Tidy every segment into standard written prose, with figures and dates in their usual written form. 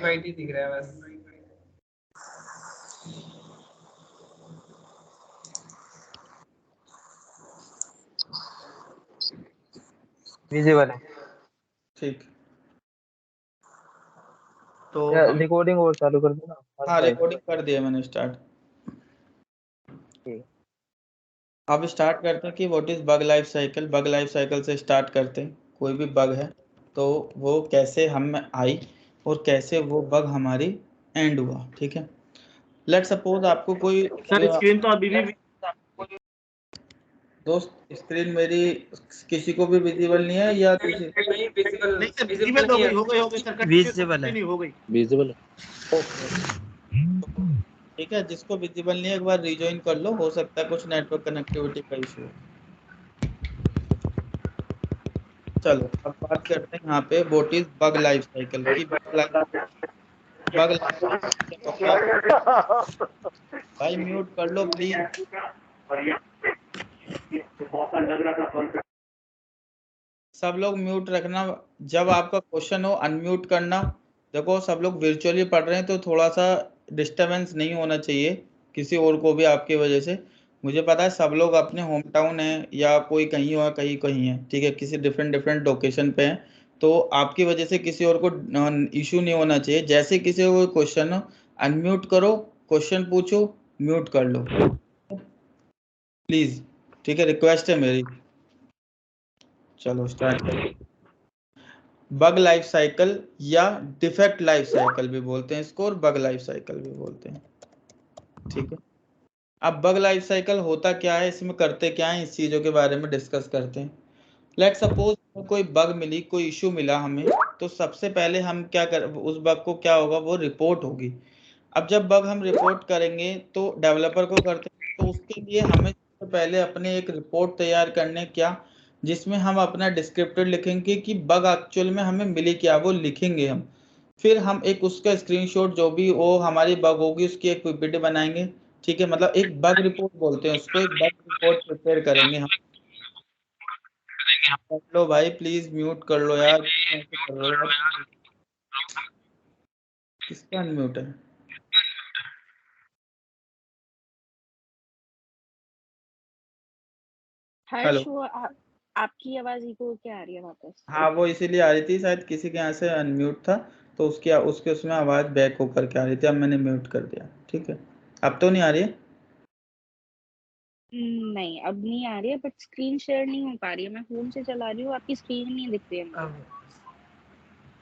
White ही दिख रहा है बस। विजिबल है। ठीक, तो रिकॉर्डिंग और चालू कर देना। हाँ रिकॉर्डिंग कर दिया मैंने स्टार्ट। अब स्टार्ट करते हैं कि what is bug life cycle. Bug life cycle से स्टार्ट करते हैं। कोई भी बग है तो वो कैसे हम में आई और कैसे वो बग हमारी एंड हुआ। ठीक है, लेट सपोज आपको कोई सर स्क्रीन तो अभी भी दोस्त, स्क्रीन मेरी किसी को भी विजिबल नहीं है या किसी नहीं विजिबल नहीं सर विजिबल विजिबल हो नहीं गई हो गई हो गई सर विजिबल है। नहीं हो गई विजिबल। ठीक है, जिसको विजिबल नहीं है एक बार रिजॉइन कर लो, हो सकता है कुछ नेटवर्क कनेक्टिविटी का इशू हो। चलो अब बात करते हैं यहाँ पे what is bug life cycle की। बग भाई म्यूट कर लो प्लीज। सब लोग म्यूट रखना। जब आपका क्वेश्चन हो अनम्यूट करना। देखो सब लोग वर्चुअली पढ़ रहे हैं तो थोड़ा सा डिस्टरबेंस नहीं होना चाहिए किसी और को भी आपकी वजह से। मुझे पता है सब लोग अपने होम टाउन है या कोई कहीं और कहीं कहीं है, ठीक है, किसी डिफरेंट डिफरेंट लोकेशन पे है, तो आपकी वजह से किसी और को इशू नहीं होना चाहिए। जैसे किसी को क्वेश्चन हो अनम्यूट करो, क्वेश्चन पूछो, म्यूट कर लो प्लीज। ठीक है, रिक्वेस्ट है मेरी। चलो स्टार्ट करें। बग लाइफ साइकिल या डिफेक्ट लाइफ साइकिल भी बोलते हैं इसको और बग लाइफ साइकिल भी बोलते हैं। ठीक है, अब बग लाइफ साइकिल होता क्या है, इसमें करते क्या है, इस चीज़ों के बारे में डिस्कस करते हैं। लेट सपोज कोई बग मिली, कोई इशू मिला हमें, तो सबसे पहले हम क्या कर, उस बग को क्या होगा, वो रिपोर्ट होगी। अब जब बग हम रिपोर्ट करेंगे तो डेवलपर को करते हैं, तो उसके लिए हमें सबसे पहले अपने एक रिपोर्ट तैयार करने क्या, जिसमें हम अपना डिस्क्रिप्टर लिखेंगे कि बग एक्चुअल में हमें मिली क्या, वो लिखेंगे हम। फिर हम एक उसका स्क्रीनशॉट जो भी वो हमारी बग होगी उसकी एक पीपीटी बनाएंगे। ठीक है, मतलब एक बग रिपोर्ट बोलते हैं उसको, एक बग रिपोर्ट प्रिपेयर करेंगे हम। कर लो भाई प्लीज, म्यूट कर लो यार, ऐसे कर लो यार। किसका अनम्यूट है? हर्ष वो आपकी आवाज इको क्या आ रही है वापस? हाँ वो इसीलिए आ रही थी, शायद किसी के यहाँ से अनम्यूट था तो उसकी उसके उसमें आवाज़ बैक होकर के आ रही थी। अब मैंने म्यूट कर दिया। ठीक है, अब तो नहीं आ रही है? नहीं अब नहीं आ रही है, बट स्क्रीन शेयर नहीं हो पा रही है। मैं फोन से चला रही हूँ, आपकी स्क्रीन नहीं दिख रही है मुझे।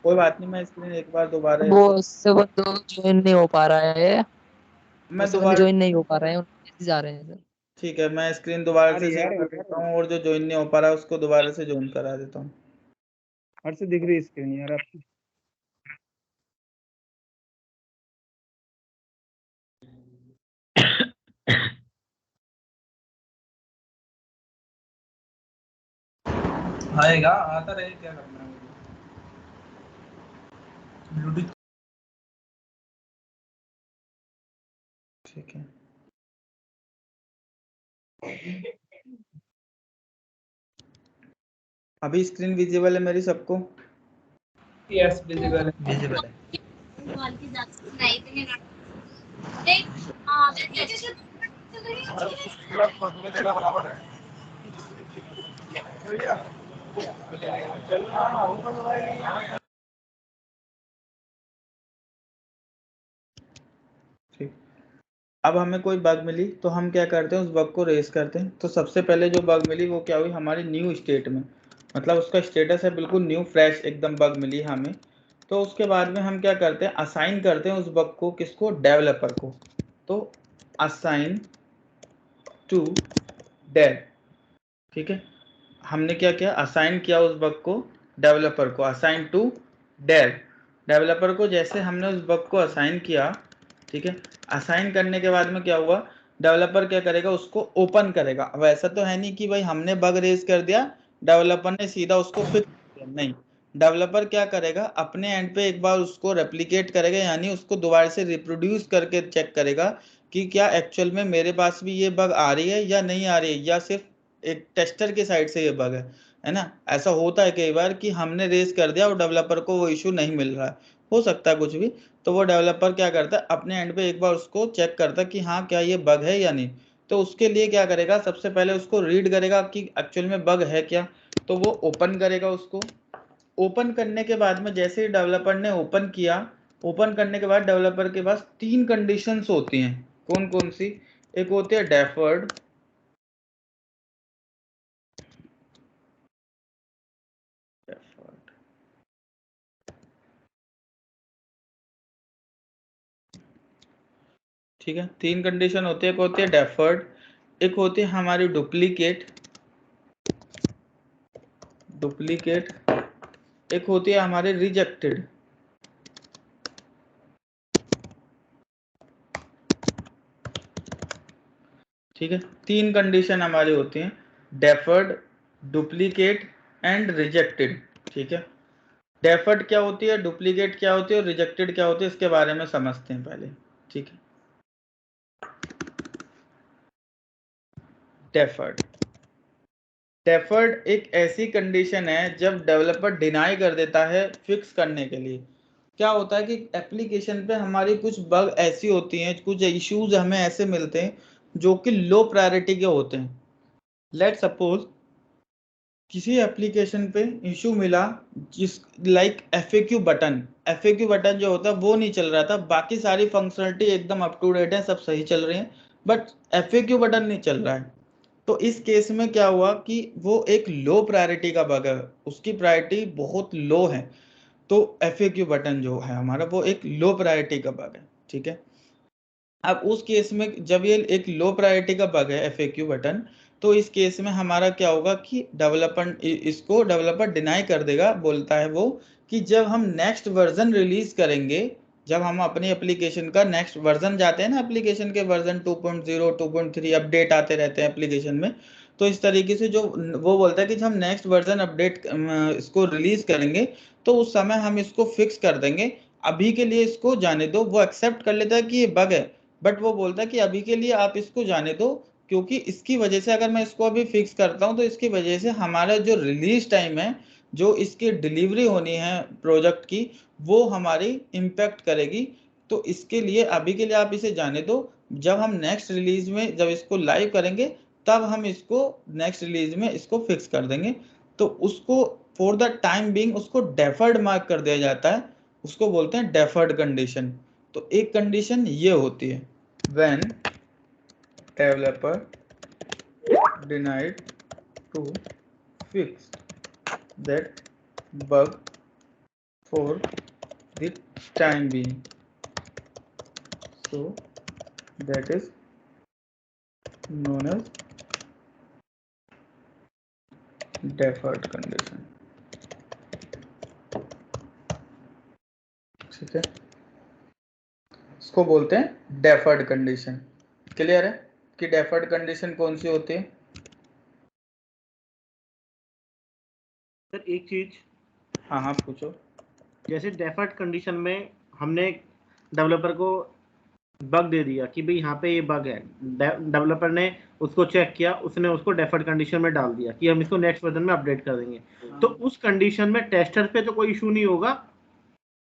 कोई बात नहीं, मैं स्क्रीन एक बार दोबारा वो ज्वाइन नहीं हो पा रहा है। मैं दोबारा ज्वाइन नहीं हो पा रहे हैं, मैसेज आ रहे हैं सर। ठीक है, मैं स्क्रीन दोबारा से शेयर कर देता हूँ और जो ज्वाइन नहीं हो पा रहा है उसको दोबारा से ज्वाइन करा देता हूँ। हर से दिख रही है स्क्रीन यार आपकी। आएगा, आता रहे, क्या करना है ब्लूटूथ। ठीक है, अभी स्क्रीन विजिबल है मेरी सबको? यस विजिबल है। विजिबल है। ठीक, अब हमें कोई बग मिली तो हम क्या करते हैं, उस बग को रेस करते हैं। तो सबसे पहले जो बग मिली वो क्या हुई, हमारी न्यू स्टेट में, मतलब उसका स्टेटस है बिल्कुल न्यू फ्रेश एकदम बग मिली हमें। तो उसके बाद में हम क्या करते हैं, असाइन करते हैं उस बग को, किसको, डेवलपर को। तो असाइन टू डेव। ठीक है, हमने क्या किया, असाइन किया उस बग को डेवलपर को, असाइन टू डेव। डेवलपर को जैसे हमने उस बग को असाइन किया, ठीक है, असाइन करने के बाद में क्या हुआ, डेवलपर क्या करेगा, उसको ओपन करेगा। अब ऐसा तो है नहीं कि भाई हमने बग रेज कर दिया, डेवलपर ने सीधा उसको फिक्स कर दिया, नहीं। डेवलपर क्या करेगा, अपने एंड पे एक बार उसको रेप्लिकेट करेगा, यानी उसको दोबारा से रिप्रोड्यूस करके चेक करेगा कि क्या एक्चुअल में मेरे पास भी ये बग आ रही है या नहीं आ रही है, या सिर्फ एक टेस्टर के साइड से ये बग है ना। ऐसा होता है कई बार कि हमने रेस कर दिया और डेवलपर को वो इशू नहीं मिल रहा है, हो सकता है कुछ भी। तो वो डेवलपर क्या करता है, अपने एंड पे एक बार उसको चेक करता है कि हाँ क्या ये बग है या नहीं। तो उसके लिए क्या करेगा, सबसे पहले उसको रीड करेगा कि एक्चुअल में बग है क्या। तो वो ओपन करेगा उसको। ओपन करने के बाद में जैसे ही डेवलपर ने ओपन किया, ओपन करने के बाद डेवलपर के पास 3 कंडीशंस होती हैं। कौन कौन सी? एक होती है डेफर्ड, ठीक है, 3 कंडीशन होती है। एक होती है डेफर्ड, एक होती है हमारी डुप्लीकेट, एक होती है हमारे रिजेक्टेड। ठीक है, 3 कंडीशन हमारी होती हैं, डेफर्ड, डुप्लीकेट एंड रिजेक्टेड। ठीक है, डेफर्ड क्या होती है, डुप्लीकेट क्या होती है और रिजेक्टेड क्या होती है, इसके बारे में समझते हैं पहले। ठीक है, डेफर्ड एक ऐसी कंडीशन है जब डेवलपर डिनाई कर देता है फिक्स करने के लिए। क्या होता है कि एप्लीकेशन पे हमारी कुछ बग ऐसी होती हैं, कुछ इश्यूज हमें ऐसे मिलते हैं जो कि लो प्रायोरिटी के होते हैं। लेट सपोज किसी एप्लीकेशन पे इशू मिला जिस लाइक एफएक्यू बटन जो होता है वो नहीं चल रहा था, बाकी सारी फंक्शनलिटी एकदम अप टू डेट है, सब सही चल रही है, बट एफएक्यू बटन नहीं चल रहा है। तो इस केस में क्या हुआ कि वो एक लो प्रायोरिटी का बग है, उसकी प्रायोरिटी बहुत लो है। तो एफएक्यू बटन जो है हमारा वो एक लो प्रायोरिटी का बग है। ठीक है, अब उस केस में जब ये एक लो प्रायोरिटी का बग है एफएक्यू बटन, तो इस केस में हमारा क्या होगा कि डेवलपर डिनाई कर देगा, बोलता है वो कि जब हम नेक्स्ट वर्जन रिलीज करेंगे, जब हम अपनी एप्लीकेशन का नेक्स्ट वर्जन जाते हैं ना, एप्लीकेशन के वर्जन 2.0 2.3 अपडेट आते रहते हैं एप्लीकेशन में, तो इस तरीके से जो वो बोलता है कि जब हम नेक्स्ट वर्जन अपडेट इसको रिलीज करेंगे तो उस समय हम इसको फिक्स कर देंगे, अभी के लिए इसको जाने दो। वो एक्सेप्ट कर लेता है कि ये बग है, बट वो बोलता है कि अभी के लिए आप इसको जाने दो, क्योंकि इसकी वजह से अगर मैं इसको अभी फिक्स करता हूं तो इसकी वजह से हमारा जो रिलीज टाइम है, जो इसकी डिलीवरी होनी है प्रोजेक्ट की, वो हमारी इम्पेक्ट करेगी। तो इसके लिए अभी के लिए आप इसे जाने दो, जब हम नेक्स्ट रिलीज में जब इसको लाइव करेंगे तब हम इसको नेक्स्ट रिलीज में इसको फिक्स कर देंगे। तो उसको फॉर द टाइम बीइंग उसको डेफर्ड मार्क कर दिया जाता है, उसको बोलते हैं डेफर्ड कंडीशन। तो एक कंडीशन ये होती है when developer denied to fix that bug for the time being, so that is known as deferred condition। ठीक है, इसको बोलते हैं डेफर्ड कंडीशन। क्लियर है कि डेफर्ड कंडीशन कौन सी होती है? सर एक चीज, हाँ हाँ पूछो। जैसे डेफर्ड कंडीशन में हमने डेवलपर को बग दे दिया कि भाई यहाँ पे ये बग है, डेवलपर ने उसको चेक किया, उसने उसको डेफर्ड कंडीशन में डाल दिया कि हम इसको नेक्स्ट वर्जन में अपडेट कर देंगे। तो उस कंडीशन में टेस्टर पे तो कोई इशू नहीं होगा?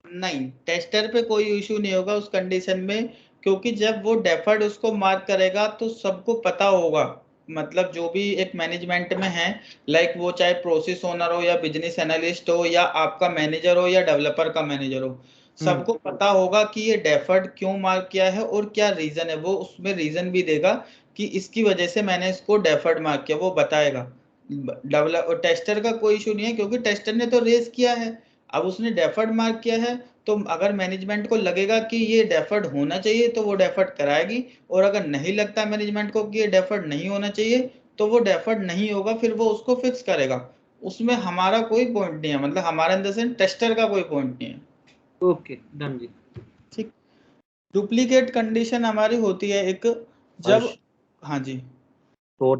नहीं, टेस्टर पे कोई इशू नहीं होगा उस कंडीशन में, क्योंकि जब वो डेफर्ड उसको मार्क करेगा तो सबको पता होगा, मतलब जो भी एक मैनेजमेंट में है, लाइक वो चाहे प्रोसेस ओनर हो या बिजनेस एनालिस्ट हो या आपका मैनेजर हो या डेवलपर का मैनेजर हो, सबको पता होगा कि ये डेफर्ड क्यों मार्क किया है और क्या रीजन है। वो उसमें रीजन भी देगा कि इसकी वजह से मैंने इसको डेफर्ड मार्क किया, वो बताएगा। टेस्टर का कोई इशू नहीं है, क्योंकि टेस्टर ने तो रेज किया है, अब उसने डेफर्ड मार्क किया है, तो अगर मैनेजमेंट को लगेगा कि ये डेफर्ड होना चाहिए तो वो डेफर्ड कराएगी, और अगर नहीं लगता मैनेजमेंट को कि ये डेफर्ड नहीं होना चाहिए तो वो डेफर्ड नहीं होगा, फिर वो उसको फिक्स करेगा। उसमें हमारा कोई पॉइंट नहीं है, मतलब हमारे अंदर से टेस्टर का कोई पॉइंट नहीं है। ओके डन जी। ठीक, डुप्लीकेट कंडीशन हमारी होती है एक, जब हाँ जी, तो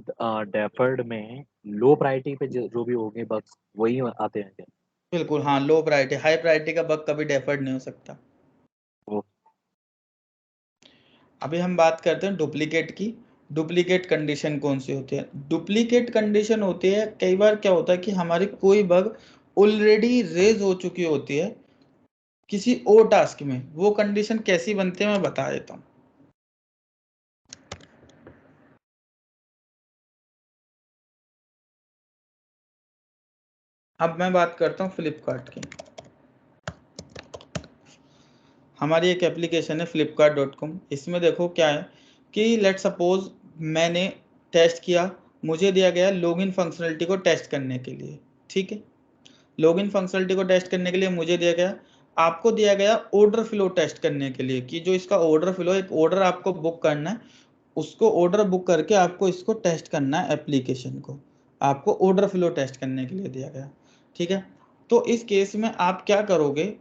डेफर्ड में लो प्रायोरिटी पे जो भी होंगे बग्स वही आते हैं क्या? बिल्कुल हाँ, लो प्रायोरिटी, हाई प्रायोरिटी का बग कभी डेफर्ड नहीं हो सकता। अभी हम बात करते हैं डुप्लीकेट की। डुप्लीकेट कंडीशन कौन सी होती है? डुप्लीकेट कंडीशन होती है, कई बार क्या होता है कि हमारी कोई बग ऑलरेडी रेज हो चुकी होती है, किसी और टास्क में, वो कंडीशन कैसी बनती है मैं बता देता हूँ। अब मैं बात करता हूँ फ्लिपकार्ट की। हमारी एक एप्लीकेशन है flipkart.com। इसमें देखो क्या है कि लेट सपोज मैंने टेस्ट किया, मुझे दिया गया लॉगिन फंक्शनलिटी को टेस्ट करने के लिए, ठीक है। लॉगिन फंक्शनलिटी को टेस्ट करने के लिए मुझे दिया गया, आपको दिया गया ऑर्डर फ्लो टेस्ट करने के लिए कि जो इसका ऑर्डर फ्लो, एक ऑर्डर आपको बुक करना है, उसको ऑर्डर बुक करके आपको इसको टेस्ट करना है, एप्लीकेशन को आपको ऑर्डर फ्लो टेस्ट करने के लिए दिया गया, ठीक है। तो इस केस में आप क्या करोगे,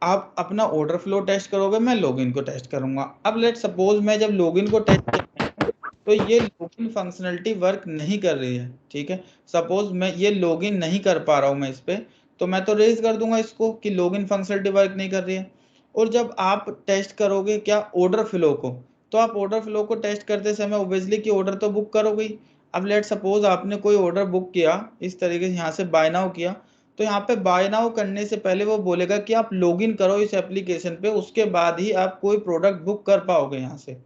आप अपना ऑर्डर फ्लो टेस्ट करोगे, मैं लॉगिन को टेस्ट करूंगा। अब लेट सपोज मैं जब लॉगिन को टेस्ट करता हूं तो ये लॉगिन फंक्शनलिटी वर्क नहीं कर रही है, ठीक है। सपोज मैं ये लॉगिन नहीं कर पा रहा हूं मैं इस पे, तो मैं तो रेज कर दूंगा इसको कि लॉगिन फंक्शनलिटी वर्क नहीं कर रही है। और जब आप टेस्ट करोगे क्या ऑर्डर फ्लो को, तो आप ऑर्डर फ्लो को टेस्ट करते समय ऑब्वियसली कि ऑर्डर तो बुक करोगे ही। अब लेट सपोज आपने कोई ऑर्डर बुक किया इस तरीके से, यहाँ से बाय नाउ किया, तो यहाँ पे बाय नाउ करने से पहले वो बोलेगा कि आप लॉगिन करो इस एप्लीकेशन पे, उसके बाद ही आप कोई प्रोडक्ट बुक कर पाओगे यहाँ से,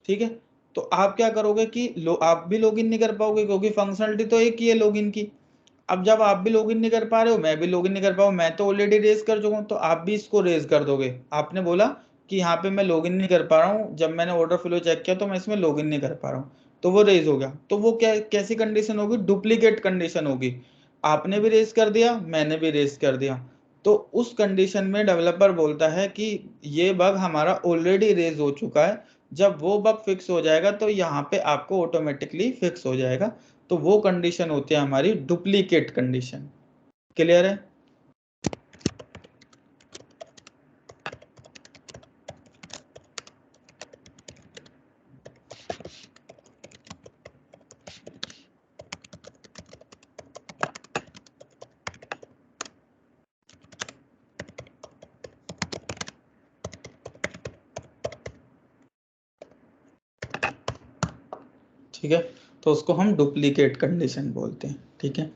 ठीक है। तो आप क्या करोगे कि आप भी लॉगिन नहीं कर पाओगे क्योंकि फंक्शनलिटी तो एक ही है लॉगिन की। अब जब आप भी लॉगिन नहीं कर पा रहे हो, मैं भी लॉगिन नहीं कर पाऊँ, मैं तो ऑलरेडी रेज कर चुका हूँ, तो आप भी इसको रेज कर दोगे। आपने बोला कि यहाँ पे मैं लॉगिन नहीं कर पा रहा हूँ, जब मैंने ऑर्डर फ्लो चेक किया तो मैं इसमें लॉगिन नहीं कर पा रहा हूँ, तो वो रेज हो गया। तो वो क्या कैसी कंडीशन होगी, डुप्लीकेट कंडीशन होगी। आपने भी रेज कर दिया, मैंने भी रेज कर दिया, तो उस कंडीशन में डेवलपर बोलता है कि ये बग हमारा ऑलरेडी रेज हो चुका है, जब वो बग फिक्स हो जाएगा तो यहाँ पे आपको ऑटोमेटिकली फिक्स हो जाएगा। तो वो कंडीशन होती है हमारी डुप्लीकेट कंडीशन। क्लियर है? ठीक है, तो उसको हम डुप्लीकेट कंडीशन बोलते हैं, ठीक है।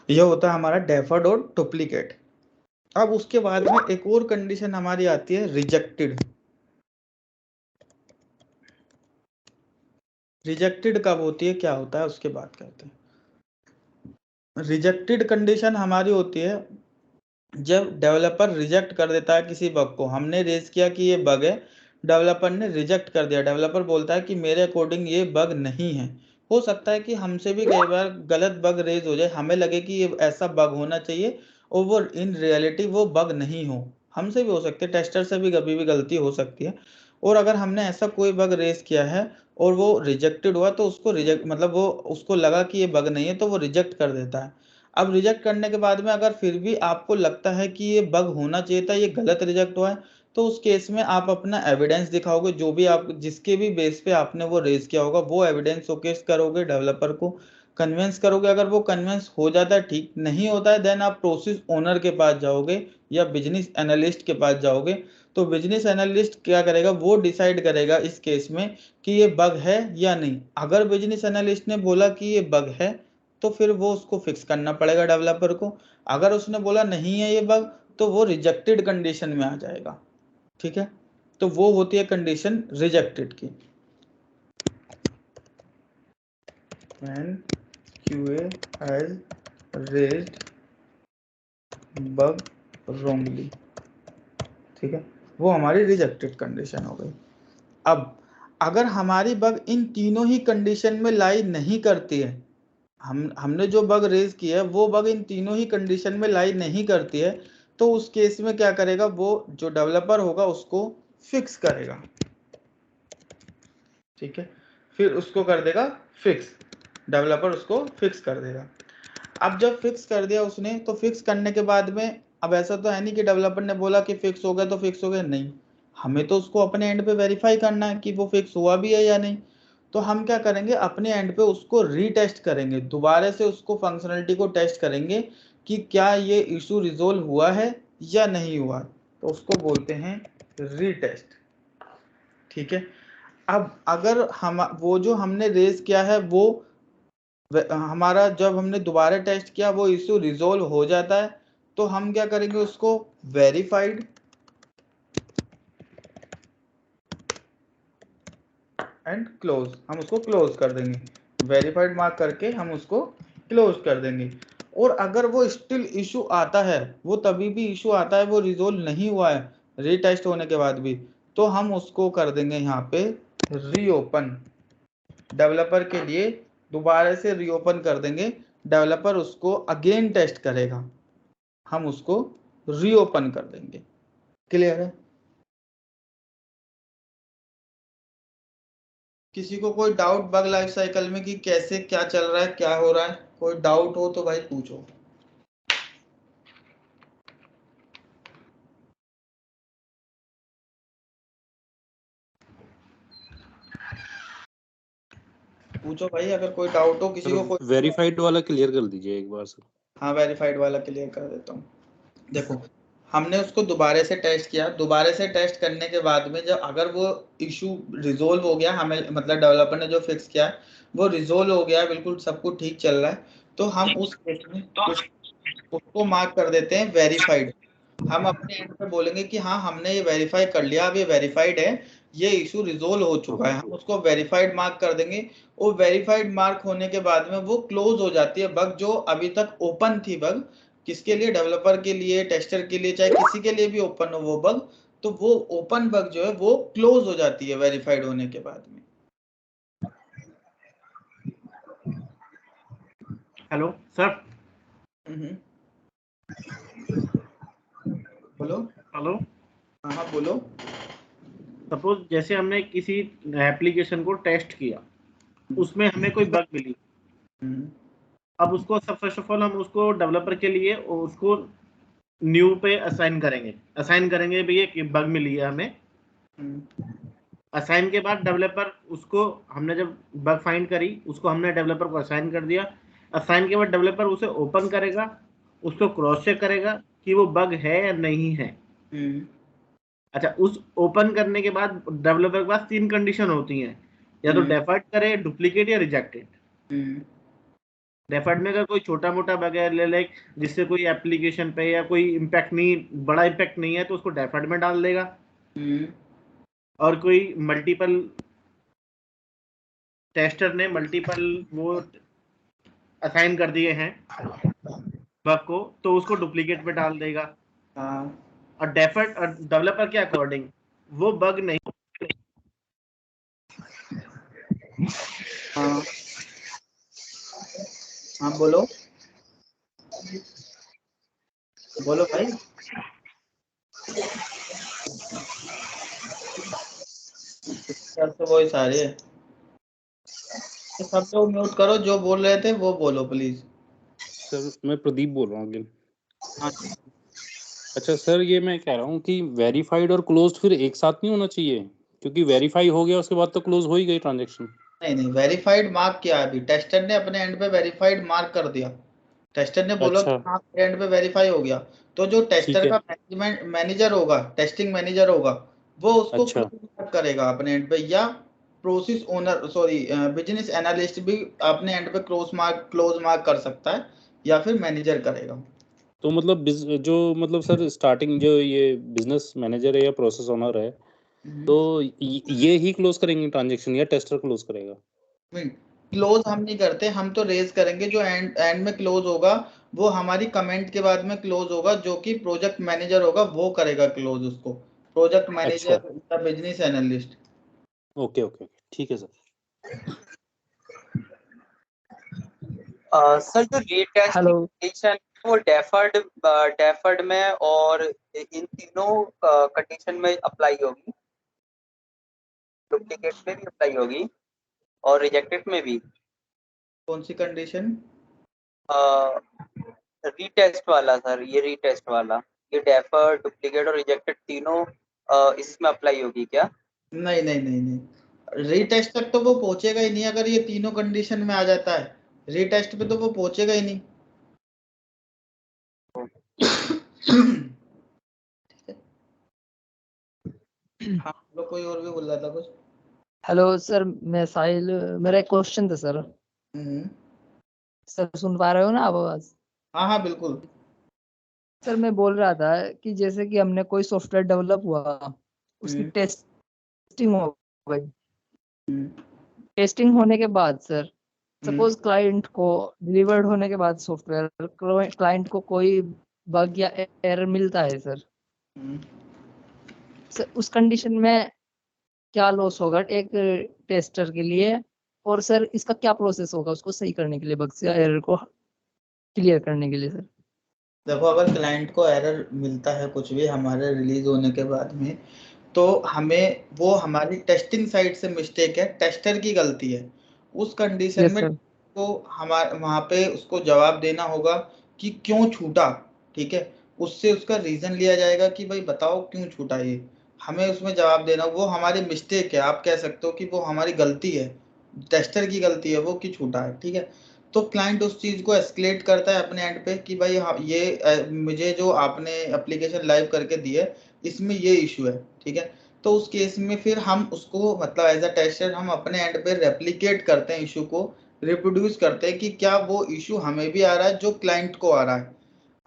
यह होता है हमारा डेफर्ड और डुप्लीकेट। अब उसके बाद में एक और कंडीशन हमारी आती है रिजेक्टेड। रिजेक्टेड कब होती है, क्या होता है, उसके बात करते हैं। रिजेक्टेड कंडीशन हमारी होती है जब डेवलपर रिजेक्ट कर देता है किसी बग को। हमने रेज किया कि ये बग है, डेवलपर ने रिजेक्ट कर दिया, डेवलपर बोलता है कि मेरे अकॉर्डिंग ये बग नहीं है। हो सकता है कि हमसे भी कई बार गलत बग रेज हो जाए, हमें लगे कि ये ऐसा बग होना चाहिए और वो इन रियलिटी वो बग नहीं हो। हमसे भी हो सकती है, टेस्टर से भी कभी भी गलती हो सकती है। और अगर हमने ऐसा कोई बग रेज किया है और वो रिजेक्टेड हुआ, तो उसको रिजेक्ट मतलब वो उसको लगा कि ये बग नहीं है तो वो रिजेक्ट कर देता है। अब रिजेक्ट करने के बाद में अगर फिर भी आपको लगता है कि ये बग होना चाहिए था, ये गलत रिजेक्ट हुआ है, तो उस केस में आप अपना एविडेंस दिखाओगे, जो भी आप जिसके भी बेस पे आपने वो रेज किया होगा वो एविडेंस शोकेस करोगे, डेवलपर को कन्विंस करोगे। अगर वो कन्विंस हो जाता है, ठीक नहीं होता है, देन आप प्रोसेस ओनर के पास जाओगे या बिजनेस एनालिस्ट के पास जाओगे। तो बिजनेस एनालिस्ट क्या करेगा, वो डिसाइड करेगा इस केस में कि ये बग है या नहीं। अगर बिजनेस एनालिस्ट ने बोला कि ये बग है, तो फिर वो उसको फिक्स करना पड़ेगा डेवलपर को। अगर उसने बोला नहीं है ये बग, तो वो रिजेक्टेड कंडीशन में आ जाएगा, ठीक है। तो वो होती है कंडीशन रिजेक्टेड की। When QA has raised bug wrongly, ठीक है, वो हमारी रिजेक्टेड कंडीशन हो गई। अब अगर हमारी बग इन तीनों ही कंडीशन में लाई नहीं करती है, हमने जो बग रेज किया है वो बग इन तीनों ही कंडीशन में लाई नहीं करती है, तो उस केस में क्या करेगा, वो जो डेवलपर होगा उसको फिक्स करेगा, ठीक है। फिर उसको कर देगा फिक्स, डेवलपर उसको फिक्स कर देगा। अब जब फिक्स कर दिया उसने, तो फिक्स करने के बाद में अब ऐसा तो है नहीं कि डेवलपर ने बोला कि फिक्स हो गया तो फिक्स हो गया, नहीं, हमें तो उसको अपने एंड पे वेरीफाई करना है कि वो फिक्स हुआ भी है या नहीं। तो हम क्या करेंगे, अपने एंड पे उसको रीटेस्ट करेंगे, दोबारा से उसको फंक्शनलिटी को टेस्ट करेंगे कि क्या ये इशू रिजोल्व हुआ है या नहीं हुआ, तो उसको बोलते हैं रीटेस्ट, ठीक है। अब अगर हम वो जो हमने रेज किया है वो हमारा जब हमने दोबारा टेस्ट किया वो इशू रिजोल्व हो जाता है, तो हम क्या करेंगे, उसको वेरीफाइड एंड क्लोज, हम उसको क्लोज कर देंगे, वेरीफाइड मार्क करके हम उसको क्लोज कर देंगे। और अगर वो स्टिल इशू आता है, वो तभी भी इशू आता है, वो रिजोल्व नहीं हुआ है रीटेस्ट होने के बाद भी, तो हम उसको कर देंगे यहाँ पे रीओपन, डेवलपर के लिए दोबारा से रीओपन कर देंगे, डेवलपर उसको अगेन टेस्ट करेगा, हम उसको रीओपन कर देंगे। क्लियर है? किसी को कोई डाउट बग लाइफ साइकिल में कि कैसे क्या चल रहा है, क्या हो रहा है, कोई डाउट हो तो भाई पूछो। पूछो भाई, अगर कोई डाउट हो किसी को कोई। वेरीफाइड वाला क्लियर कर दीजिए एक बार सर। हाँ, वेरीफाइड वाला क्लियर कर देता हूँ। देखो, हमने उसको दोबारा से टेस्ट किया, दोबारा से टेस्ट करने के बाद में जब अगर वो इशू रिजोल्व हो गया, हमें मतलब डेवलपर ने जो फिक्स किया वो रिजोल्व हो गया, बिल्कुल सब कुछ ठीक चल रहा है, तो हम उस केस में उसको मार्क कर देते हैं वेरीफाइड। हम अपने एंड पे बोलेंगे कि हाँ हमने ये वेरीफाई कर लिया, अब ये वेरीफाइड है, ये इशू रिजोल्व हो चुका है, हम उसको वेरीफाइड मार्क कर देंगे। और वेरीफाइड मार्क होने के बाद में वो क्लोज हो जाती है बग जो अभी तक ओपन थी बग, किसके लिए, डेवलपर के लिए, टेस्टर के लिए, चाहे किसी के लिए भी ओपन हो वो बग, तो वो ओपन बग जो है वो क्लोज हो जाती है वेरीफाइड होने के बाद में। Hello sir. बोलो। हेलो। हाँ बोलो। सपोज जैसे हमने किसी एप्लीकेशन को टेस्ट किया, उसमें हमें कोई बग मिली, अब उसको सब फर्स्ट ऑफ ऑल हम उसको डेवलपर के लिए उसको न्यू पे असाइन करेंगे भैया कि बग मिली है हमें। असाइन के बाद डेवलपर उसको, हमने जब बग फाइंड करी उसको हमने डेवलपर को असाइन कर दिया। असाइन के बाद डेवलपर उसे ओपन करेगा, उसको क्रॉस चेक करेगा कि वो बग है या नहीं है। अच्छा, उस ओपन करने के बाद डेवलपर के पास 3 कंडीशन होती हैं, या तो डेफर्ड करे, डुप्लीकेट या रिजेक्टेड। डेफर्ड में अगर कोई छोटा मोटा बग है, लाइक जिससे कोई एप्लीकेशन पे या कोई इम्पैक्ट नहीं, बड़ा इम्पैक्ट नहीं है, तो उसको डेफर्ड में डाल देगा। और कोई मल्टीपल टेस्टर ने मल्टीपल वो असाइन कर दिए हैं बग को, तो उसको डुप्लीकेट पे डाल देगा। और डेफर्ड और डेवलपर के अकॉर्डिंग वो बग नहीं। हाँ बोलो बोलो भाई। तो वही सारे सब लोग म्यूट करो, जो बोल रहे थे वो बोलो प्लीज। सर मैं प्रदीप बोल रहा हूँ अगेन। हाँ। अच्छा सर, ये मैं कह रहा हूँ कि वेरीफाइड और क्लोज्ड फिर एक साथ नहीं होना चाहिए, क्योंकि वेरीफाई हो गया उसके बाद तो क्लोज हो ही गई ट्रांजेक्शन। नहीं, वेरीफाइड मार्क किया, अभी टेस्टर ने अपने एंड पे वेरीफाइड मार्क कर दिया, टेस्टर ने बोला कि अच्छा हाँ मेरे एंड पे वेरीफाई हो गया, तो जो ठीक टेस्टर है। का मैनेजमेंट मैनेजर होगा, टेस्टिंग मैनेजर होगा, वो उसको अच्छा क्लोज मार्क करेगा अपने एंड पे, या process owner sorry business analyst भी अपने एंड पे क्लोज मार्क कर सकता है, या फिर मैनेजर करेगा। तो मतलब जो मतलब सर स्टार्टिंग जो ये बिजनेस मैनेजर है या प्रोसेस ओनर है, तो ये ही क्लोज करेंगे ट्रांजेक्शन या टेस्टर क्लोज करेगा? क्लोज हम नहीं करते, हम तो रेज करेंगे, जो एंड में क्लोज होगा वो हमारी कमेंट के बाद में क्लोज होगा, जो कि प्रोजेक्ट मैनेजर होगा वो करेगा क्लोज उसको, प्रोजेक्ट अच्छा मैनेजर या बिजनेस एनालिस्ट। ओके ओके ठीक है सर। सर जो रीटेस्ट हेलो कंडीशन वो डेफर्ड में और इन तीनों कंडीशन में अप्लाई होगी, डुप्लीकेट में भी अप्लाई होगी और रिजेक्टेड में भी। कौन सी कंडीशन? रीटेस्ट वाला सर, ये रीटेस्ट वाला, ये डेफर्ड, डुप्लीकेट और रिजेक्टेड तीनों इसमें अप्लाई होगी क्या? नहीं नहीं नहीं नहीं, रीटेस्ट तक तो वो पहुंचेगा ही नहीं अगर ये तीनों कंडीशन में आ जाता है, रीटेस्ट पे तो वो पहुंचेगा ही नहीं। हाँ लोग, कोई और भी बोल रहा था कुछ। हेलो सर, मैं साहिल, मेरा एक क्वेश्चन था सर। सर सुन पा रहे हो ना आप आवाज? हाँ हाँ बिल्कुल। सर मैं बोल रहा था कि जैसे कि हमने कोई सॉफ्टवेयर डेवलप हुआ, उसकी टेस्टिंग हो गई, टेस्टिंग होने के बाद सर, सपोज क्लाइंट को डिलीवर्ड होने के बाद सॉफ्टवेयर क्लाइंट को कोई बग या एरर मिलता है सर, सर उस कंडीशन में क्या लॉस होगा एक टेस्टर के लिए, और सर इसका क्या प्रोसेस होगा उसको सही करने के लिए, बग्स या एरर को क्लियर करने के लिए सर? देखो, अगर क्लाइंट को एरर मिलता है कुछ भी हमारे रिलीज होने के बाद में, तो हमें वो हमारी टेस्टिंग साइड से मिस्टेक है, टेस्टर की गलती है। उस कंडीशन यस में सर। को हमारे वहाँ पे उसको जवाब देना होगा कि क्यों छूटा, ठीक है। उससे उसका रीजन लिया जाएगा कि भाई बताओ क्यों छूटा ये, हमें उसमें जवाब देना। वो हमारी मिस्टेक है, आप कह सकते हो कि वो हमारी गलती है, टेस्टर की गलती है वो कि छूटा है, ठीक है। तो क्लाइंट उस चीज को एस्केलेट करता है अपने एंड पे कि भाई हाँ, ये मुझे जो आपने एप्लीकेशन लाइव करके दी है इसमें ये इशू है, ठीक है। तो उस केस में फिर हम उसको मतलब एज अ टेस्टर हम अपने एंड पे रेप्लिकेट करते हैं, इशू को रिप्रोड्यूस करते हैं कि क्या वो इशू हमें भी आ रहा है जो क्लाइंट को आ रहा है।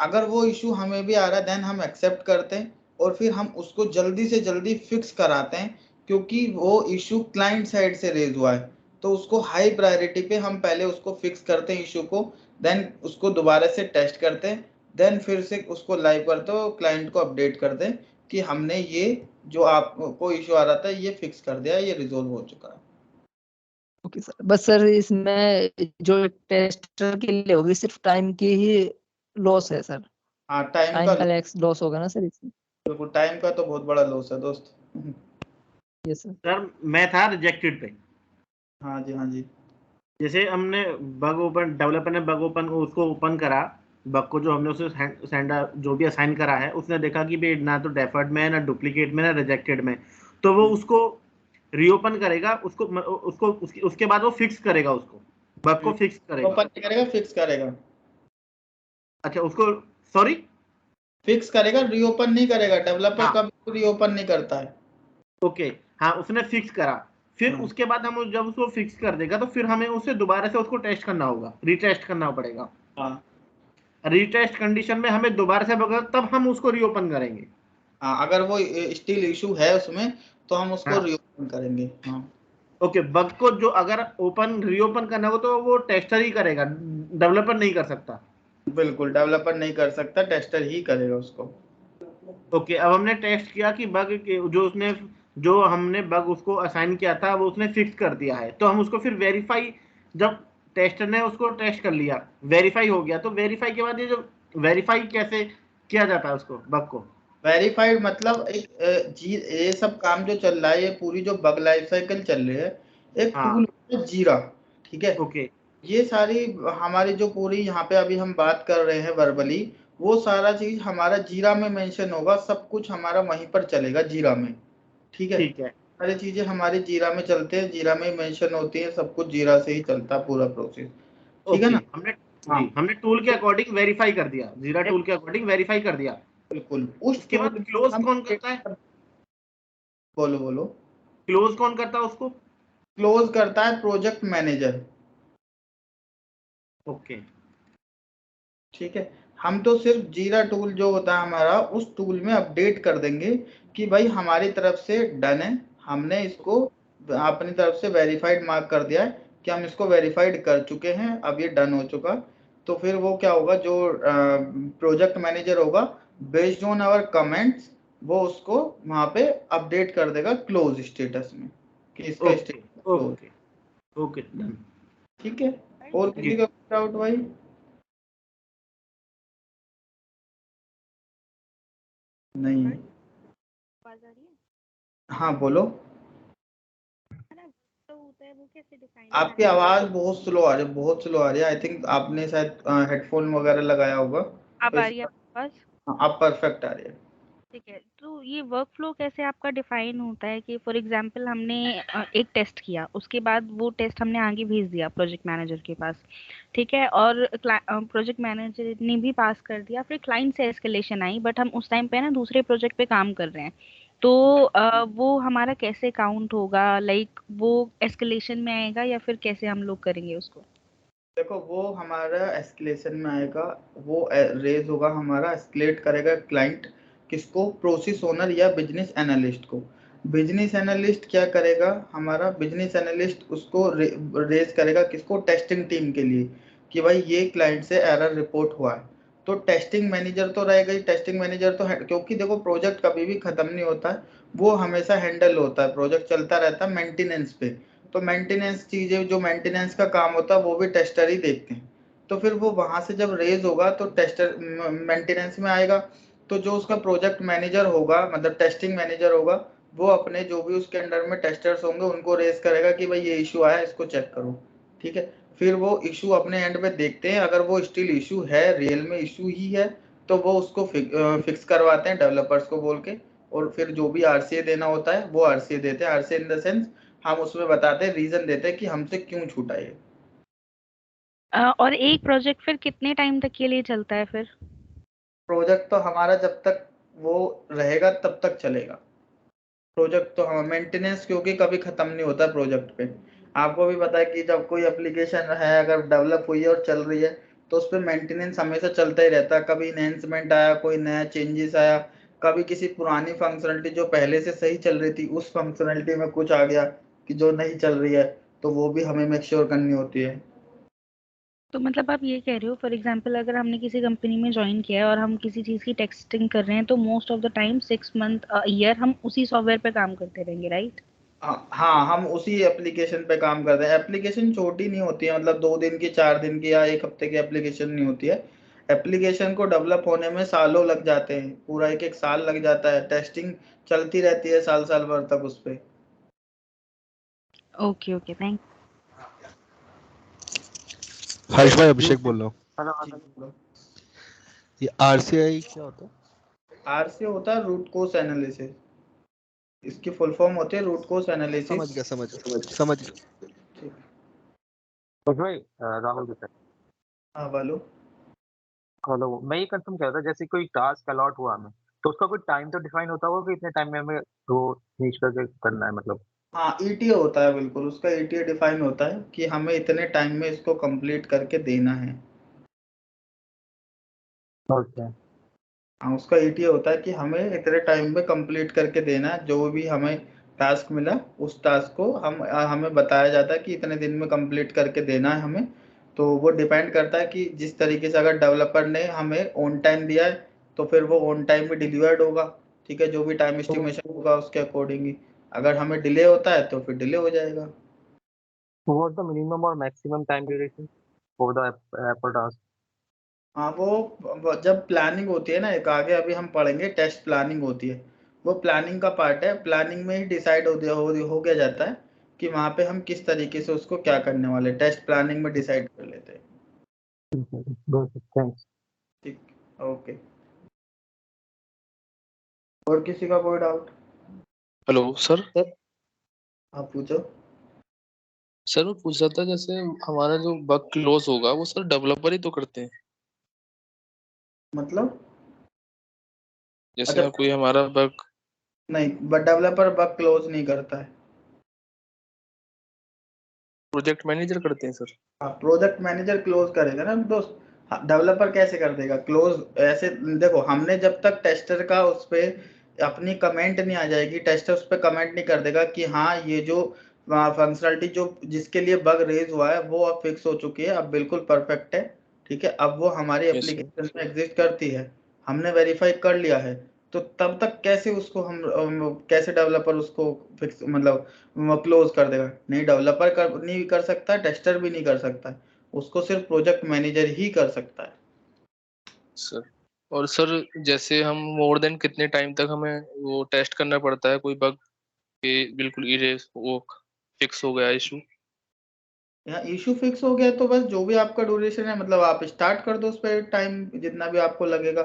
अगर वो इशू हमें भी आ रहा है देन हम एक्सेप्ट करते हैं और फिर हम उसको जल्दी से जल्दी फिक्स कराते हैं, क्योंकि वो इशू क्लाइंट साइड से रेज हुआ है। तो उसको हाई प्रायोरिटी पे हम पहले उसको फिक्स करते हैं इशू को, देन उसको दोबारा से टेस्ट करते हैं, देन फिर से उसको लाइव करते हैं, क्लाइंट को अपडेट करते हैं कि हमने ये जो आपको इशू आ रहा था ये फिक्स कर दिया, ये रिजोल्व हो चुका है। ओके सर, बस सर इसमें जो टेस्टर के लिए होगी सिर्फ टाइम की ही लॉस है सर, हाँ, टाइम टाइम का का लॉस होगा ना सर इसमें? बिल्कुल, टाइम का तो बहुत बड़ा लॉस है दोस्त। Yes sir. सर मैं था रिजेक्टेड पे, हाँ जी, हाँ जी। जैसे हमने बग ओपन, डेवलपर ने बग ओपन उसको ओपन करा, बग को जो हमने उसे सेंडर जो भी असाइन करा है, उसने देखा कि भाई ना तो डेफर्ड में है, ना डुप्लीकेट में, ना रिजेक्टेड में, तो वो उसको रीओपन करेगा, उसको उसके बाद वो फिक्स करेगा, उसको बग को फिक्स करेगा। ओपन नहीं करेगा, फिक्स करेगा। अच्छा, उसको सॉरी फिक्स करेगा, रीओपन नहीं करेगा। डेवलपर हाँ कभी रीओपन नहीं करता है। ओके, हाँ उसने फिक्स करा, फिर हाँ। उसके बाद हम जब उसको फिक्स कर देगा तो फिर हमें उसे दोबारा से उसको टेस्ट करना होगा, रीटेस्ट करना पड़ेगा। हाँ, रीटेस्ट कंडीशन में हमें दोबारा से बगल तब हम उसको रीओपन करेंगे। हाँ, अगर वो स्टिल इशू है उसमें तो हम उसको हाँ रीओपन करेंगे। हाँ, ओके, बग को जो अगर ओपन रीओपन करना हो तो वो टेस्टर ही करेगा, डेवलपर नहीं कर सकता। बिल्कुल, डेवलपर नहीं कर सकता, टेस्टर ही करेगा उसको। ओके, अब हमने टेस्ट किया कि बग जो हमने बग उसको असाइन किया था वो उसने फिक्स कर दिया है, तो हम उसको फिर वेरीफाई, जब टेस्टर ने उसको टेस्ट कर लिया, वेरीफाई हो गया, तो वेरीफाई के बाद ये जो वेरीफाई कैसे किया जाता है उसको, बग को? वेरीफाइड मतलब ये सब काम जो चल रहा है, ये पूरी जो बग लाइफ साइकिल चल रही है, एक हाँ टूल है जीरा, ठीक है। ओके ये सारी हमारी जो पूरी यहाँ पे अभी हम बात कर रहे हैं वर्बली, वो सारा चीज हमारा जीरा में मेंशन होगा, सब कुछ हमारा वहीं पर चलेगा जीरा में, ठीक है। ठीक है सारी चीजें हमारी जीरा में चलते हैं, जीरा में ही मेंशन होती है, सब कुछ जीरा से ही चलता है पूरा प्रोसेस, ठीक है ओके, ना। हमने हाँ, जी हमने टूल के अकॉर्डिंग वेरीफाई कर दिया, जीरा टूल के अकॉर्डिंग वेरीफाई कर दिया। बिल्कुल। उस उसके टूल बाद में क्लोज हम कौन करता है? बोलो बोलो। क्लोज कौन करता है उसको? क्लोज करता है प्रोजेक्ट मैनेजर, ओके ठीक है। हम तो सिर्फ जीरा टूल जो होता है हमारा, उस टूल में अपडेट कर देंगे कि भाई हमारी तरफ से डन है, हमने इसको अपनी तरफ से वेरीफाइड मार्क कर दिया है कि हम इसको वेरीफाइड कर चुके हैं, अब ये डन हो चुका। तो फिर वो क्या होगा, जो प्रोजेक्ट मैनेजर होगा, बेस्ड ऑन आवर कमेंट्स, वो उसको वहां पे अपडेट कर देगा क्लोज स्टेटस में कि इसका okay status close, okay okay done. ठीक है। और जी किसी का डाउट भाई? नहीं? आवाज आ रही है? हाँ बोलो। तो होता है वो कैसे डिफाइन आपकी करें? आवाज बहुत स्लो आ रही है, बहुत स्लो आ रही है। आई थिंक आपने शायद हेडफोन वगैरह लगाया होगा अब तो आ इस रही है आवाज? आप परफेक्ट आ रही है। ठीक है, तो ये वर्क फ्लो कैसे आपका डिफाइन होता है कि फॉर एग्जांपल हमने एक टेस्ट किया, उसके बाद वो टेस्ट हमने आगे भेज दिया प्रोजेक्ट मैनेजर के पास, ठीक है, और प्रोजेक्ट मैनेजर ने भी पास कर दिया, फिर क्लाइंट से एस्केलेशन आई, बट हम उस टाइम पे ना दूसरे प्रोजेक्ट पे काम कर रहे हैं, तो वो हमारा कैसे काउंट होगा, लाइक वो एस्केलेशन में आएगा या फिर कैसे हम लोग करेंगे उसको? देखो, वो हमारा एस्केलेशन में आएगा, वो रेज होगा, हमारा एस्केलेट करेगा क्लाइंट, किसको, प्रोसेस ओनर या बिजनेस एनालिस्ट को। बिजनेस एनालिस्ट क्या करेगा, हमारा बिजनेस एनालिस्ट उसको रेज करेगा किसको, टेस्टिंग टीम के लिए, कि भाई ये क्लाइंट से एरर रिपोर्ट हुआ है। तो टेस्टिंग मैनेजर तो रहेगा ही, टेस्टिंग मैनेजर तो क्योंकि देखो प्रोजेक्ट कभी भी खत्म नहीं होता है, वो हमेशा हैंडल होता है, प्रोजेक्ट चलता रहता है मेंटेनेंस पे। तो मेंटेनेंस चीजें, जो मेंटेनेंस का काम होता है वो भी टेस्टर ही देखते हैं। तो फिर वो वहां से जब रेज होगा तो टेस्टर मेंटेनेंस में आएगा। तो जो उसका प्रोजेक्ट मैनेजर होगा, मतलब टेस्टिंग मैनेजर होगा, वो अपने जो भी उसके अंडर में टेस्टर्स होंगे उनको रेज करेगा कि भाई ये इशू आया, इसको चेक करो। ठीक है, फिर वो इशू अपने एंड में देखते हैं, अगर वो स्टिल इशू है, रियल में इशू ही है, तो वो उसको फिक्स करवाते हैं डेवलपर्स को बोल के। और फिर जो भी आरसीए देना होता है वो आरसीए देते हैं। आरसीए इन द सेंस हम उसमें बताते हैं, रीजन देते हैं कि हमसे क्यों छूटा ये। और एक प्रोजेक्ट फिर कितने टाइम तक के लिए चलता है फिर? प्रोजेक्ट तो हमारा जब तक वो रहेगा तब तक चलेगा। प्रोजेक्ट तो हम मेंटेनेंस क्योंकि कभी खत्म नहीं होता प्रोजेक्ट पे। आपको भी पता है कि जब कोई एप्लीकेशन है, अगर डेवलप हुई है और चल रही है, तो उस पर मेंटेनेंस हमेशा चलता ही रहता है। कभी इनहेंसमेंट आया, कोई नया चेंजेस आया, कभी किसी पुरानी फंक्शनलिटी जो पहले से सही चल रही थी उस फंक्शनलिटी में कुछ आ गया कि जो नहीं चल रही है, तो वो भी हमें मेक श्योर करनी होती है। तो मतलब आप ये कह रहे हो, फॉर एग्जांपल अगर हमने किसी कंपनी में ज्वाइन किया है और हम किसी चीज़ की टेस्टिंग कर रहे हैं, तो most of the time 6 month year हम उसी सॉफ्टवेयर पे काम करते रहेंगे, राइट? हाँ, हम उसी एप्लीकेशन पे काम करते हैं। एप्लीकेशन छोटी नहीं होती है, मतलब 2 दिन की, 4 दिन की या 1 हफ्ते की एप्लीकेशन नहीं होती है। एप्लीकेशन को डेवलप होने में सालों लग जाते हैं, पूरा 1-1 साल लग जाता है। टेस्टिंग चलती रहती है साल साल भर तक उस पे। Okay okay, thank. हर्ष भाई, अभिषेक बोल रहा हूँ। हेलो, ये आरसीआई क्या होता है? आरसीए होता है रूट कोज एनालिसिस। इसकी फुल फॉर्म होती है रूट कोज एनालिसिस। समझ गया। ठीक। तो भाई राहुल जी सर, हाँ बोलो। हेलो, मैं ये कंफर्म कर रहा था, जैसे कोई टास्क अलॉट हुआ हमें, तो उसका कोई टाइम तो डिफाइन होता होगा कि इतने टाइम में हमें वो फिनिश करके करना है, मतलब? हाँ, ईटीए होता है, बिल्कुल उसका ईटीए डिफाइन होता है कि हमें इतने टाइम में इसको कंप्लीट करके देना है। ओके। हाँ, उसका ईटीए होता है कि हमें इतने टाइम में कंप्लीट करके देना है। जो भी हमें टास्क मिला उस टास्क को हमें बताया जाता है कि इतने दिन में कंप्लीट करके देना है हमें। तो वो डिपेंड करता है कि जिस तरीके से अगर डेवलपर ने हमें ऑन टाइम दिया है तो फिर वो ऑन टाइम भी डिलीवर्ड होगा। ठीक है, जो भी टाइम एस्टिमेशन होगा उसके अकॉर्डिंग ही। अगर हमें डिले होता है तो फिर डिले हो जाएगा। व्हाट द मिनिमम और maximum time duration for the एपर टास्क? हाँ, वो जब प्लानिंग होती है ना, एक आगे अभी हम पढ़ेंगे, टेस्ट प्लानिंग होती है। वो प्लानिंग का पार्ट है। प्लानिंग में ही डिसाइड हो गया जाता है कि वहाँ पे हम किस तरीके से उसको क्या करने वाले, टेस्ट प्लानिंग में डिसाइड कर लेते हैं। थैंक्स। ठीक, ओके। और किसी का कोई डाउट? Hello sir. आप पूछो। सर मैं पूछ रहा था, जैसे हमारा जो बग क्लोज होगा वो सर डेवलपर ही तो करते हैं। मतलब? जैसे अच्छा, कोई हमारा बग। नहीं, बट डेवलपर बग क्लोज नहीं करता है। प्रोजेक्ट मैनेजर करते हैं सर। हाँ, प्रोजेक्ट मैनेजर क्लोज करेगा ना दोस्त। हाँ, डेवलपर कैसे कर देगा क्लोज? ऐसे देखो, हमने जब तक टेस्टर का उस पे अपनी कमेंट नहीं आ जाएगी, टेस्टर उस पे कमेंट नहीं कर देगा कि हाँ ये जो फंक्शनलिटी जो जिसके लिए बग रेज हुआ है वो अब फिक्स हो चुकी है, अब बिल्कुल परफेक्ट है। ठीक है, अब वो हमारी यस सर। एप्लीकेशन में एग्जिस्ट करती है, हमने वेरीफाई कर लिया है। तो तब तक कैसे उसको कैसे डेवलपर उसको फिक्स, मतलब क्लोज कर देगा? नहीं, डेवलपर नहीं कर सकता, टेस्टर भी नहीं कर सकता, उसको सिर्फ प्रोजेक्ट मैनेजर ही कर सकता है। सर और सर, जैसे हम मोर देन कितने टाइम तक हमें वो टेस्ट करना पड़ता है कोई बग के बिल्कुल इरेज वो फिक्स हो गया इशू? यहाँ इशू फिक्स हो गया तो बस जो भी आपका ड्यूरेशन है, मतलब आप स्टार्ट कर दो उस पर टाइम जितना भी आपको लगेगा।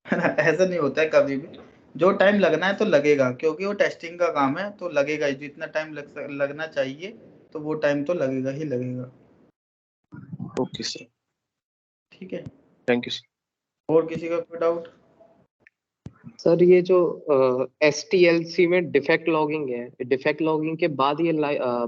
है ना, ऐसा नहीं होता है कभी भी। जो टाइम लगना है तो लगेगा, क्योंकि वो टेस्टिंग का काम है, तो लगेगा ही। जितना टाइम लगना चाहिए तो वो टाइम तो लगेगा ही लगेगा। ओके सर, ठीक है, थैंक यू सर। और किसी का कोई डाउट? सर ये जो STLC में डिफेक्ट लॉगिंग है, डिफेक्ट लॉगिंग के बाद ये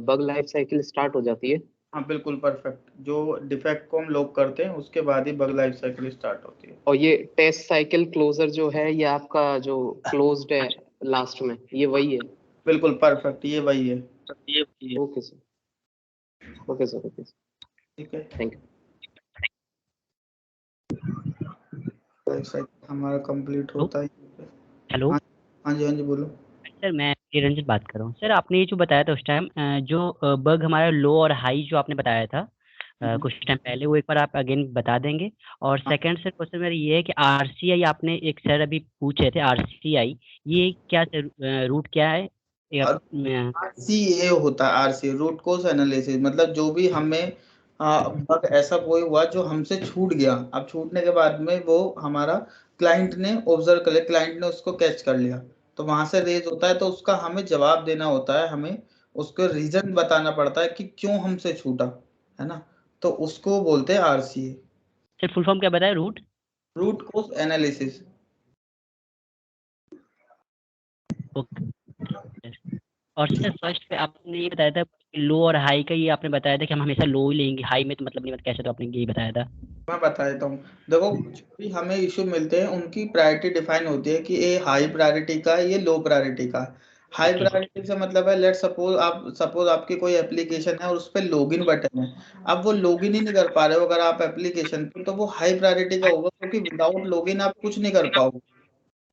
बग लाइफ साइकिल स्टार्ट हो जाती है? हाँ बिल्कुल परफेक्ट। जो डिफेक्ट को हम लॉक करते हैं उसके बाद ही बग लाइफ साइकिल स्टार्ट होती है। और ये टेस्ट साइकिल क्लोजर जो है ये आपका जो क्लोज्ड है लास्ट में, ये वही है? बिल्कुल परफेक्ट, ये वही है। Okay sir, okay sir, okay sir, ठीक है। Thank you. लाइफ साइकिल हमारा कंप्लीट होता है। हेलो हाँ हाँ जी, हाँ जी बोलो। सर, मैं निरंजन बात कर रहा हूँ। सर, आपने ये जो बताया था उस टाइम, जो बग हमारा लो और हाई जो आपने बताया था कुछ टाइम पहले, वो एक बार आप अगेन बता देंगे? और सेकंड सर क्वेश्चन मेरा ये है कि आरसीआई आपने एक सर अभी पूछे थे, आरसीआई ये क्या सर, रूट क्या है? आरसीए होता है, आरसी रूट कोज एनालिसिस। मतलब जो भी हमें बग ऐसा कोई हुआ जो हमसे छूट गया, अब छूटने के बाद में वो हमारा क्लाइंट ने ऑब्जर्व कर लिया, क्लाइंट ने उसको कैच कर लिया, तो वहां से रेज होता है, तो उसका हमें जवाब देना होता है, हमें उसको रीजन बताना पड़ता है कि क्यों हमसे छूटा, है ना, तो उसको बोलते हैं आरसीए। सर फुल फॉर्म क्या बताया? Root cause analysis. ओके। और सर फर्स्ट पे आपने ये बताया था लो और हाई का, ये आपने बताया था कि हम हमेशा लो ही लेंगे, हाई में तो मतलब नहीं, मतलब कैसे, तो आपने यही बताया था। मैं बता देता हूँ। देखो कुछ भी हमें इशू मिलते हैं उनकी प्रायोरिटी डिफाइन होती है कि ये हाई प्रायोरिटी का है, ये लो प्रायोरिटी का है। हाई प्रायोरिटी से मतलब है, लेट सपोज आपकी कोई एप्लीकेशन है और उस पर लॉगिन बटन है, अब वो लॉगिन ही नहीं कर पा रहे हो अगर आप एप्लीकेशन पे, तो वो हाई प्रायोरिटी का होगा, क्योंकि विदाउट लॉगिन आप कुछ नहीं कर पाओगे,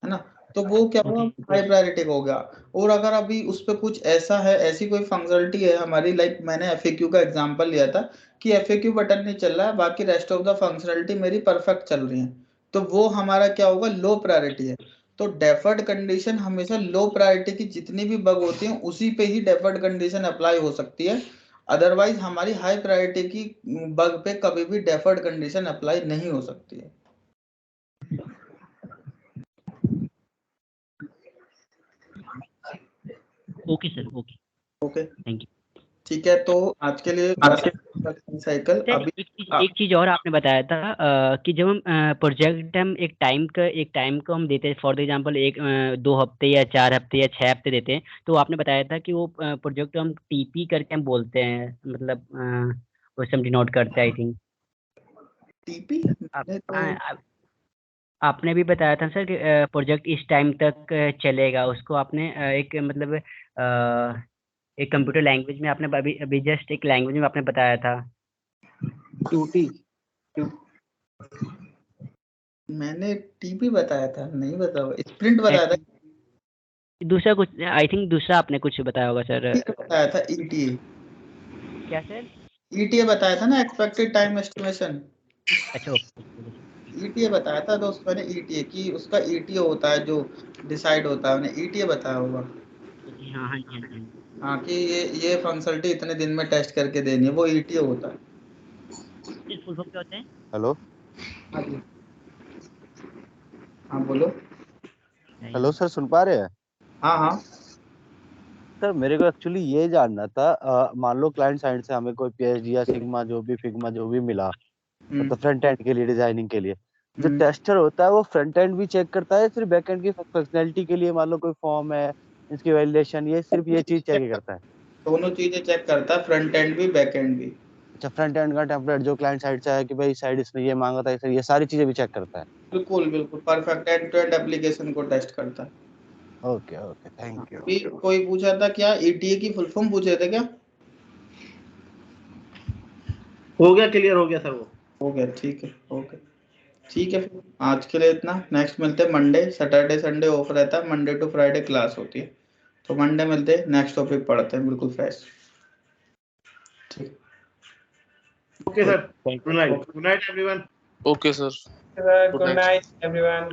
है ना, तो वो क्या हुआ, हाई प्रायोरिटी का हो गया। और अगर अभी उस पर कुछ ऐसा है, ऐसी कोई फंक्शनलिटी है हमारी, लाइक मैंने एफएक्यू का एग्जांपल लिया था कि एफएक्यू बटन नहीं चल रहा है, बाकी रेस्ट ऑफ द फंक्शनलिटी मेरी परफेक्ट चल रही है, तो वो हमारा क्या होगा, लो प्रायोरिटी है। तो डेफर्ड कंडीशन हमेशा लो प्रायोरिटी की जितनी भी बग होती है उसी पे ही डेफर्ड कंडीशन अप्लाई हो सकती है, अदरवाइज हमारी हाई प्रायोरिटी की बग पे कभी भी डेफर्ड कंडीशन अप्लाई नहीं हो सकती है। Okay sir, okay okay thank you. ठीक है, तो आज के लिए साइकिल सर अभी एक चीज और आपने बताया था कि जब हम प्रोजेक्ट हम एक टाइम को हम देते हैं, फॉर एग्जांपल 2 हफ्ते या 4 हफ्ते या 6 हफ्ते देते हैं, तो आपने बताया था कि वो प्रोजेक्ट हम टीपी करके हम बोलते हैं, मतलब उसे हम डिनोट करते हैं, आई थिंक। टीपी आपने भी बताया था सर कि प्रोजेक्ट इस टाइम तक चलेगा, उसको आपने एक मतलब एक कंप्यूटर लैंग्वेज में आपने अभी जस्ट एक लैंग्वेज में आपने बताया था। QT मैंने टीपी बताया था, नहीं बताया, स्प्रिंट बताया था। दूसरा कुछ, आई थिंक दूसरा आपने कुछ बताया होगा सर। बताया था ईटीए। क्या सर? ईटीए बताया था ना, एक्सपेक्टेड टाइम एस्टिमेशन। अच्छा, ईटीए बताया था, तो उसको मैंने ईटीए की, उसका ईटीए होता है जो डिसाइड होता है, मैंने ईटीए बताया होगा। हाँ हाँ जी, हाँ जी। हाँ कि ये फंक्शनलिटी इतने दिन में टेस्ट करके देनी है, वो ईटीए होता है। फुल फॉर्म क्या होता है? हेलो हाँ जी, हाँ बोलो। हेलो सर, सुन पा रहे हैं? हाँ हाँ सर मेरे को एक्चुअली ये जानना था, मान लो क्लाइंट साइड से हमें कोई पीएचडी या फिग्मा जो भी मिला, मतलब फ्रंट एंड के लिए, डिजाइनिंग के लिए, जो टेस्टर होता है वो फ्रंट एंड भी चेक करता है, सिर्फ बैक एंड की फंक्शनैलिटी के लिए, मान लो कोई फॉर्म है, इसकी वैलिडेशन, ये सिर्फ ये चीज चेक करता है? दोनों चीजें चेक करता है, फ्रंट एंड भी बैक एंड भी। अच्छा, फ्रंट एंड का टेम्पलेट जो क्लाइंट साइड से है कि भाई साइड इसने ये मांगा था, ये सारी चीजें भी चेक करता है? बिल्कुल बिल्कुल perfect end to end application को टेस्ट करता है। Okay okay, thank you. अभी कोई पूछा था क्या, ईटीए की फुल फॉर्म पूछे थे क्या? हो गया, क्लियर हो गया सर, वो हो गया, ठीक है, ओके ठीक है, फिर आज के लिए इतना। नेक्स्ट मिलते हैं मंडे, सैटरडे संडे ऑफ रहता है, मंडे टू फ्राइडे क्लास होती है, तो मंडे मिलते हैं, नेक्स्ट टॉपिक पढ़ते हैं बिल्कुल फ्रेश। ठीक, okay sir, good night everyone. Okay sir, good night everyone.